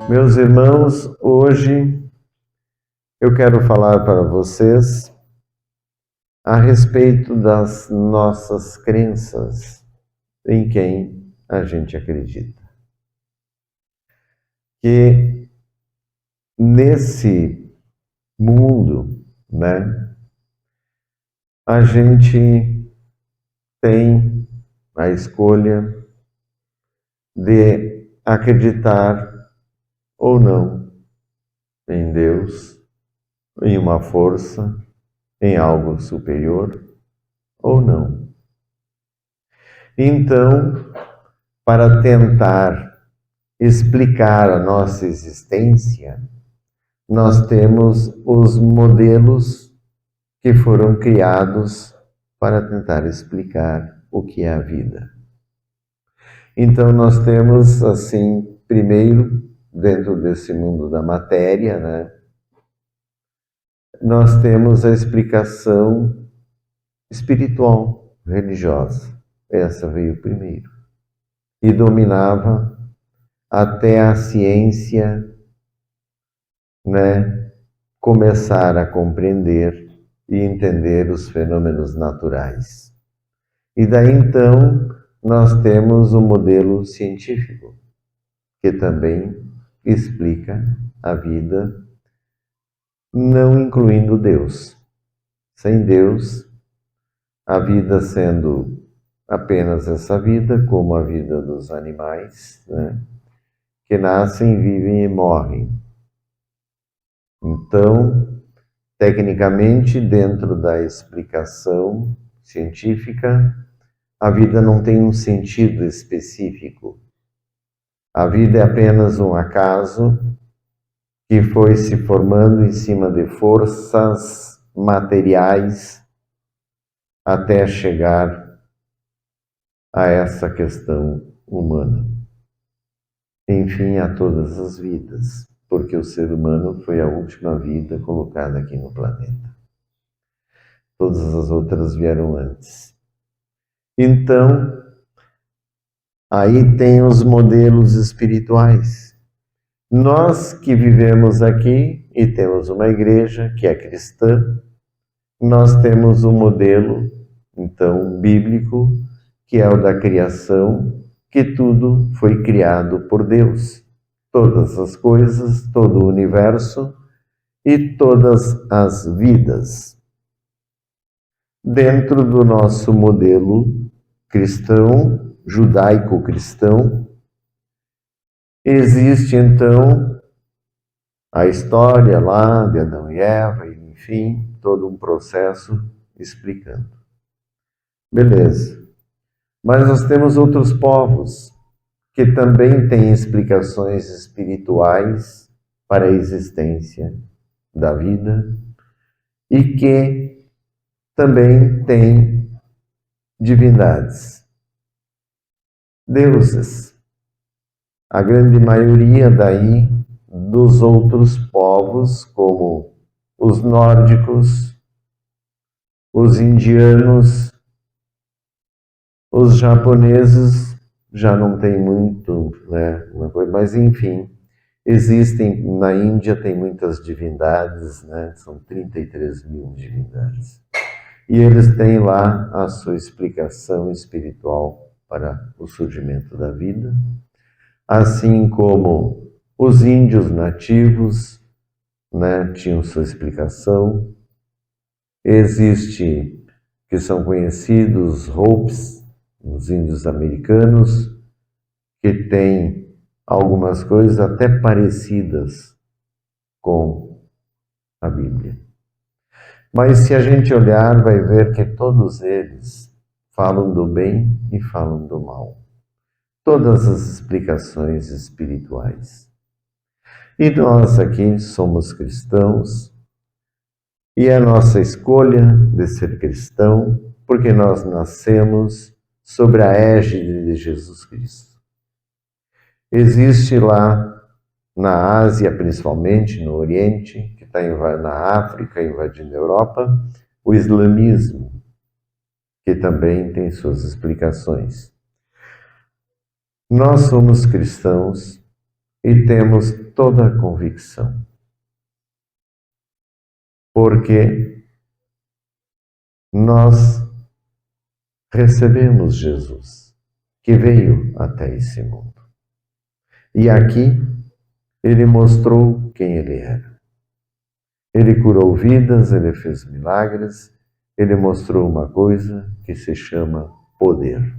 Meus irmãos, hoje eu quero falar para vocês a respeito das nossas crenças, em quem a gente acredita. Que nesse mundo, a gente tem a escolha de acreditar ou não em Deus, em uma força, em algo superior ou não. Então, para tentar explicar a nossa existência, nós temos os modelos que foram criados para tentar explicar o que é a vida. Então, nós temos, assim, primeiro, dentro desse mundo da matéria, nós temos a explicação espiritual, religiosa. Essa veio primeiro. E dominava até a ciência, começar a compreender e entender os fenômenos naturais. E daí então nós temos o modelo científico, que também explica a vida, não incluindo Deus. Sem Deus, a vida sendo apenas essa vida, como a vida dos animais, que nascem, vivem e morrem. Então, tecnicamente, dentro da explicação científica, a vida não tem um sentido específico. A vida é apenas um acaso que foi se formando em cima de forças materiais até chegar a essa questão humana. Enfim, a todas as vidas, porque o ser humano foi a última vida colocada aqui no planeta. Todas as outras vieram antes. Então, aí tem os modelos espirituais. Nós que vivemos aqui e temos uma igreja que é cristã, nós temos um modelo, então, bíblico, que é o da criação, que tudo foi criado por Deus. Todas as coisas, todo o universo e todas as vidas. Dentro do nosso modelo cristão, judaico-cristão, existe então a história lá de Adão e Eva, enfim, todo um processo explicando. Beleza. Mas nós temos outros povos que também têm explicações espirituais para a existência da vida e que também têm divindades, deuses. A grande maioria daí dos outros povos, como os nórdicos, os indianos, os japoneses, já não tem muito, uma coisa, mas enfim, existem, na Índia tem muitas divindades, são 33 mil divindades. E eles têm lá a sua explicação espiritual para o surgimento da vida, assim como os índios nativos, tinham sua explicação. Existe, que são conhecidos, Hopis, os índios americanos, que têm algumas coisas até parecidas com a Bíblia. Mas se a gente olhar, vai ver que todos eles falam do bem e falam do mal. Todas as explicações espirituais. E nós aqui somos cristãos, e é a nossa escolha de ser cristão, porque nós nascemos sobre a égide de Jesus Cristo. Existe lá na Ásia, principalmente no Oriente, que está na África, invadindo a Europa, o islamismo, que também tem suas explicações. Nós somos cristãos e temos toda a convicção, porque nós recebemos Jesus, que veio até esse mundo. E aqui ele mostrou quem ele era. Ele curou vidas, ele fez milagres, ele mostrou uma coisa que se chama poder.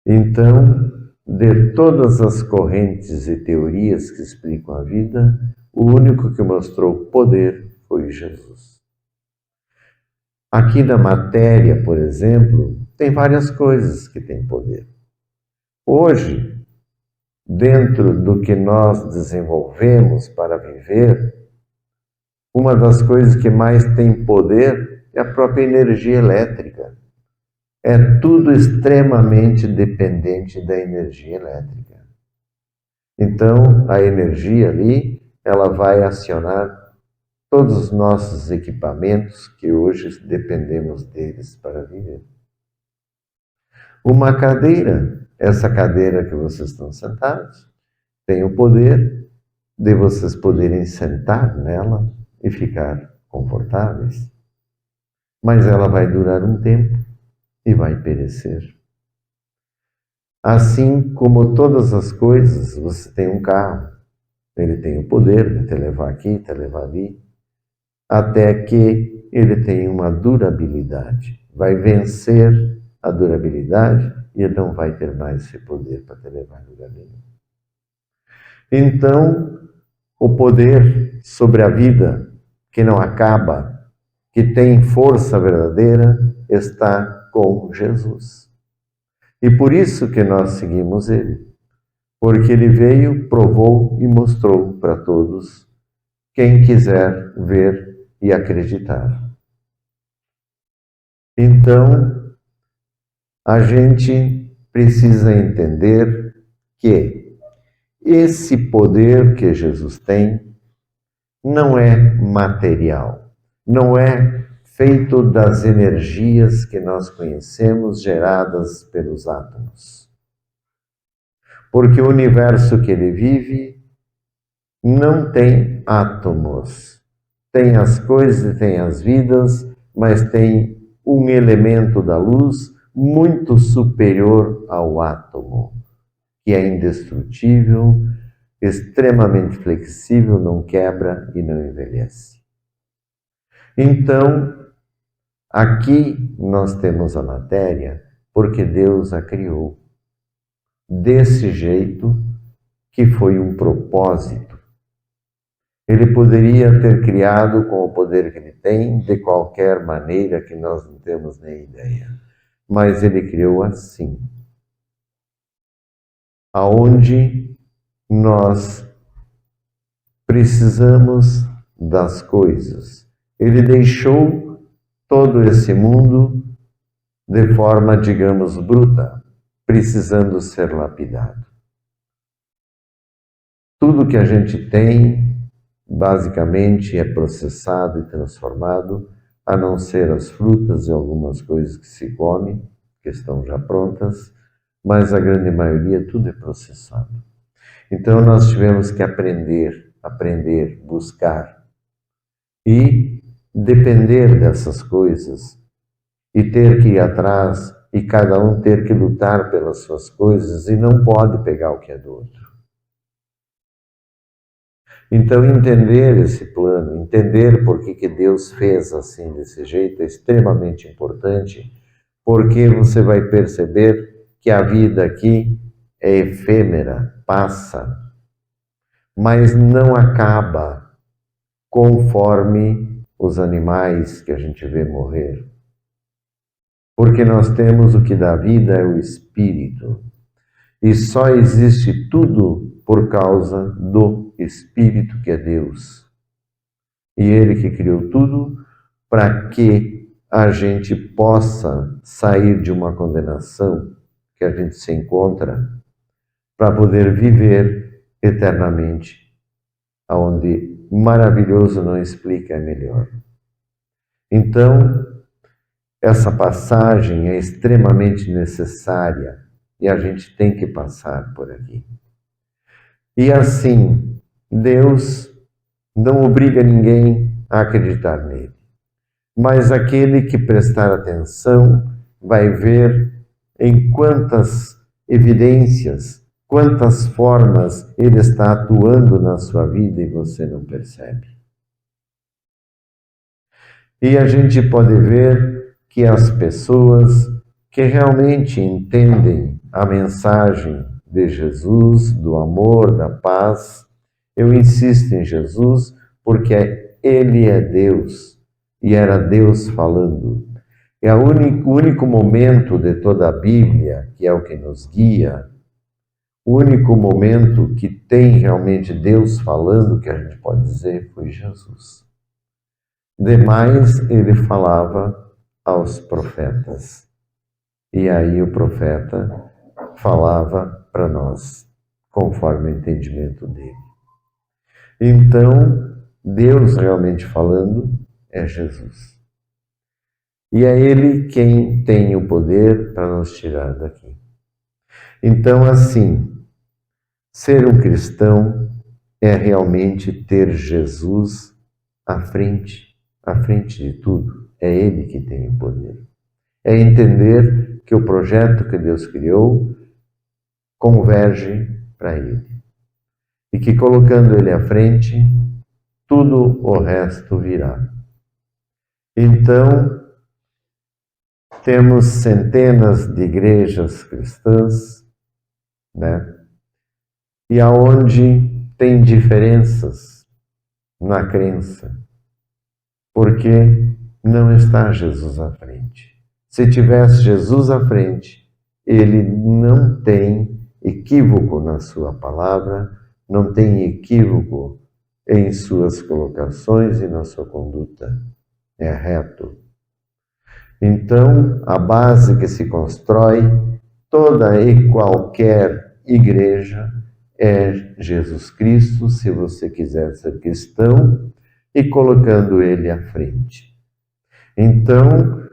Então, de todas as correntes e teorias que explicam a vida, o único que mostrou poder foi Jesus. Aqui na matéria, por exemplo, tem várias coisas que têm poder. Hoje, dentro do que nós desenvolvemos para viver, uma das coisas que mais tem poder é a própria energia elétrica. É tudo extremamente dependente da energia elétrica. Então, a energia ali, ela vai acionar todos os nossos equipamentos que hoje dependemos deles para viver. Uma cadeira, essa cadeira que vocês estão sentados, tem o poder de vocês poderem sentar nela e ficar confortáveis. Mas ela vai durar um tempo e vai perecer. Assim como todas as coisas, você tem um carro, ele tem o poder de te levar aqui, te levar ali, até que ele tem uma durabilidade. Vai vencer a durabilidade e não vai ter mais esse poder para te levar a lugar nenhum. Então, o poder sobre a vida, que não acaba, que tem força verdadeira, está com Jesus. E por isso que nós seguimos ele. Porque ele veio, provou e mostrou para todos, quem quiser ver e acreditar. Então, a gente precisa entender que esse poder que Jesus tem não é material, não é feito das energias que nós conhecemos geradas pelos átomos. Porque o universo que ele vive não tem átomos. Tem as coisas e tem as vidas, mas tem um elemento da luz muito superior ao átomo, que é indestrutível, extremamente flexível, não quebra e não envelhece. Então, aqui nós temos a matéria porque Deus a criou desse jeito, que foi um propósito. Ele poderia ter criado com o poder que ele tem, de qualquer maneira que nós não temos nem ideia. Mas ele criou assim, aonde nós precisamos das coisas. Ele deixou todo esse mundo de forma, digamos, bruta, precisando ser lapidado. Tudo que a gente tem, basicamente, é processado e transformado, a não ser as frutas e algumas coisas que se come, que estão já prontas, mas a grande maioria tudo é processado. Então nós tivemos que aprender, buscar e depender dessas coisas e ter que ir atrás e cada um ter que lutar pelas suas coisas e não pode pegar o que é do outro. Então, entender esse plano, entender por que Deus fez assim, desse jeito, é extremamente importante, porque você vai perceber que a vida aqui é efêmera, passa, mas não acaba conforme os animais que a gente vê morrer. Porque nós temos o que dá vida é o Espírito. E só existe tudo por causa do Espírito que é Deus. E Ele que criou tudo para que a gente possa sair de uma condenação que a gente se encontra para poder viver eternamente, aonde maravilhoso não explica é melhor. Então, Essa passagem é extremamente necessária e a gente tem que passar por aqui. E assim, Deus não obriga ninguém a acreditar nele, mas aquele que prestar atenção vai ver em quantas evidências, quantas formas ele está atuando na sua vida e você não percebe. E a gente pode ver que as pessoas que realmente entendem a mensagem de Jesus, do amor, da paz, eu insisto em Jesus porque ele é Deus e era Deus falando. É o único momento de toda a Bíblia, que é o que nos guia, o único momento que tem realmente Deus falando, que a gente pode dizer, foi Jesus. Demais, ele falava aos profetas. E aí o profeta falava para nós, conforme o entendimento dele. Então, Deus realmente falando é Jesus. E é Ele quem tem o poder para nos tirar daqui. Então, assim, ser um cristão é realmente ter Jesus à frente de tudo. É Ele que tem o poder. É entender que o projeto que Deus criou converge para Ele. E que colocando Ele à frente, tudo o resto virá. Então, temos centenas de igrejas cristãs, né? E aonde tem diferenças na crença, porque não está Jesus à frente. Se tivesse Jesus à frente, ele não tem equívoco na sua palavra, não tem equívoco em suas colocações e na sua conduta. É reto. Então, a base que se constrói toda e qualquer igreja é Jesus Cristo, se você quiser ser cristão, e colocando ele à frente. Então,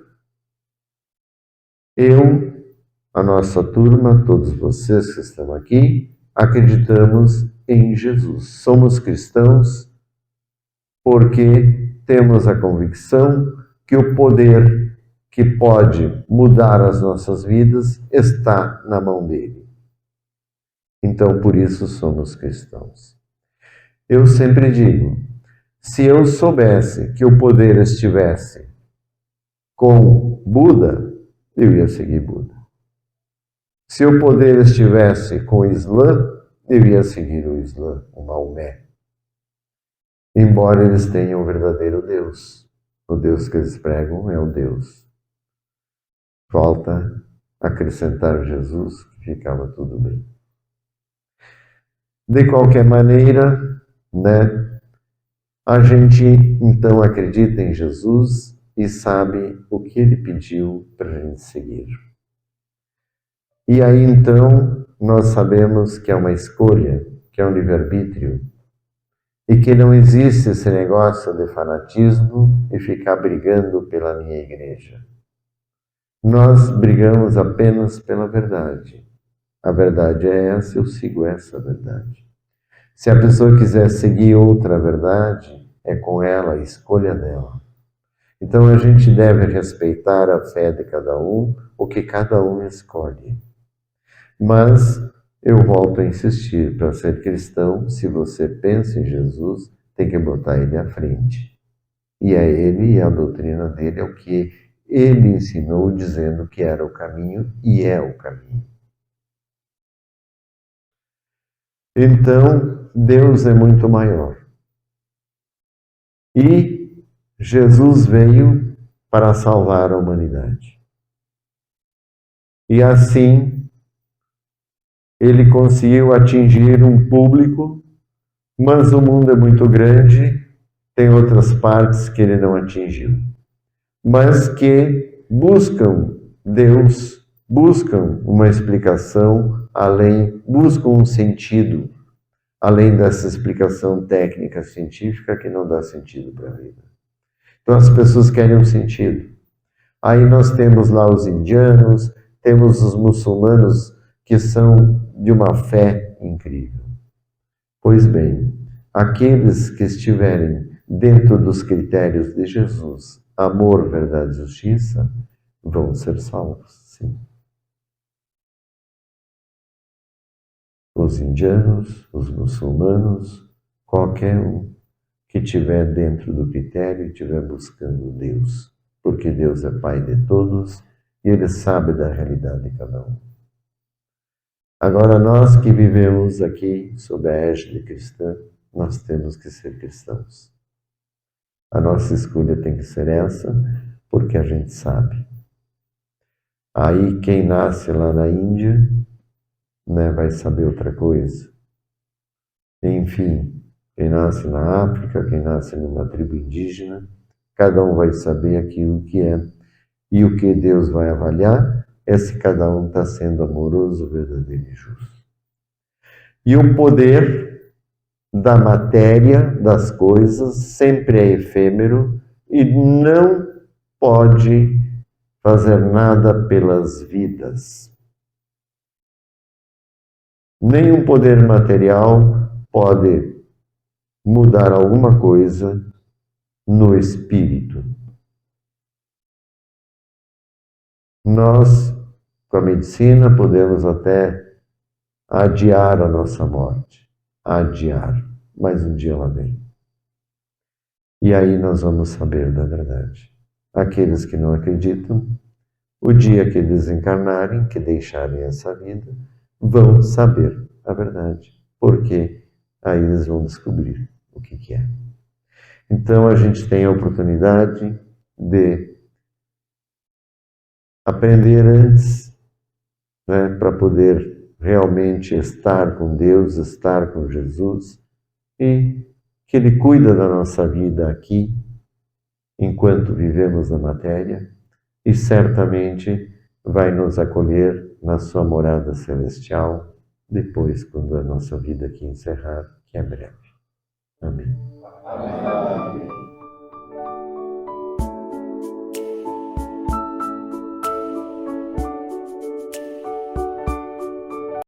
a nossa turma, todos vocês que estão aqui, acreditamos em Jesus. Somos cristãos porque temos a convicção que o poder que pode mudar as nossas vidas está na mão dele. Então, por isso somos cristãos. Eu sempre digo, se eu soubesse que o poder estivesse com Buda, eu ia seguir Buda. Se o poder estivesse com o Islã, eu ia seguir o Islã, o Maomé. Embora eles tenham o verdadeiro Deus. O Deus que eles pregam é o Deus. Falta acrescentar Jesus, que ficava tudo bem. De qualquer maneira, né, a gente então acredita em Jesus e sabe o que ele pediu para a gente seguir. E aí então nós sabemos que é uma escolha, que é um livre-arbítrio, e que não existe esse negócio de fanatismo e ficar brigando pela minha igreja. Nós brigamos apenas pela verdade. A verdade é essa, eu sigo essa verdade. Se a pessoa quiser seguir outra verdade, é com ela, a escolha dela. Então a gente deve respeitar a fé de cada um, o que cada um escolhe. Mas eu volto a insistir, para ser cristão, se você pensa em Jesus, tem que botar ele à frente. E é ele e a doutrina dele é o que ele ensinou, dizendo que era o caminho e é o caminho. Então, Deus é muito maior. E Jesus veio para salvar a humanidade. E assim, ele conseguiu atingir um público, mas o mundo é muito grande, tem outras partes que ele não atingiu, mas que buscam Deus, buscam uma explicação além, buscam um sentido, além dessa explicação técnica científica que não dá sentido para a vida. Então as pessoas querem um sentido. Aí nós temos lá os indianos, temos os muçulmanos que são de uma fé incrível. Pois bem, aqueles que estiverem dentro dos critérios de Jesus, amor, verdade e justiça, vão ser salvos, sim. Os indianos, os muçulmanos, qualquer um que estiver dentro do critério e estiver buscando Deus, porque Deus é Pai de todos e Ele sabe da realidade de cada um. Agora, nós que vivemos aqui sob a égide cristã, nós temos que ser cristãos. A nossa escolha tem que ser essa, porque a gente sabe. Aí, quem nasce lá na Índia, né, vai saber outra coisa. Enfim, quem nasce na África, quem nasce numa tribo indígena, cada um vai saber aquilo que é. E o que Deus vai avaliar é se cada um está sendo amoroso, verdadeiro e justo. E o poder da matéria, das coisas, sempre é efêmero e não pode fazer nada pelas vidas. Nenhum poder material pode mudar alguma coisa no espírito. Nós, com a medicina, podemos até adiar a nossa morte. Adiar. Mas um dia ela vem. E aí nós vamos saber da verdade. Aqueles que não acreditam, o dia que desencarnarem, que deixarem essa vida, vão saber a verdade. Porque aí eles vão descobrir o que é. Então a gente tem a oportunidade de aprender antes, né, para poder realmente estar com Deus, estar com Jesus, e que Ele cuida da nossa vida aqui, enquanto vivemos na matéria, e certamente vai nos acolher na sua morada celestial, depois, quando a nossa vida aqui encerrar, que é breve. Amém. Amém.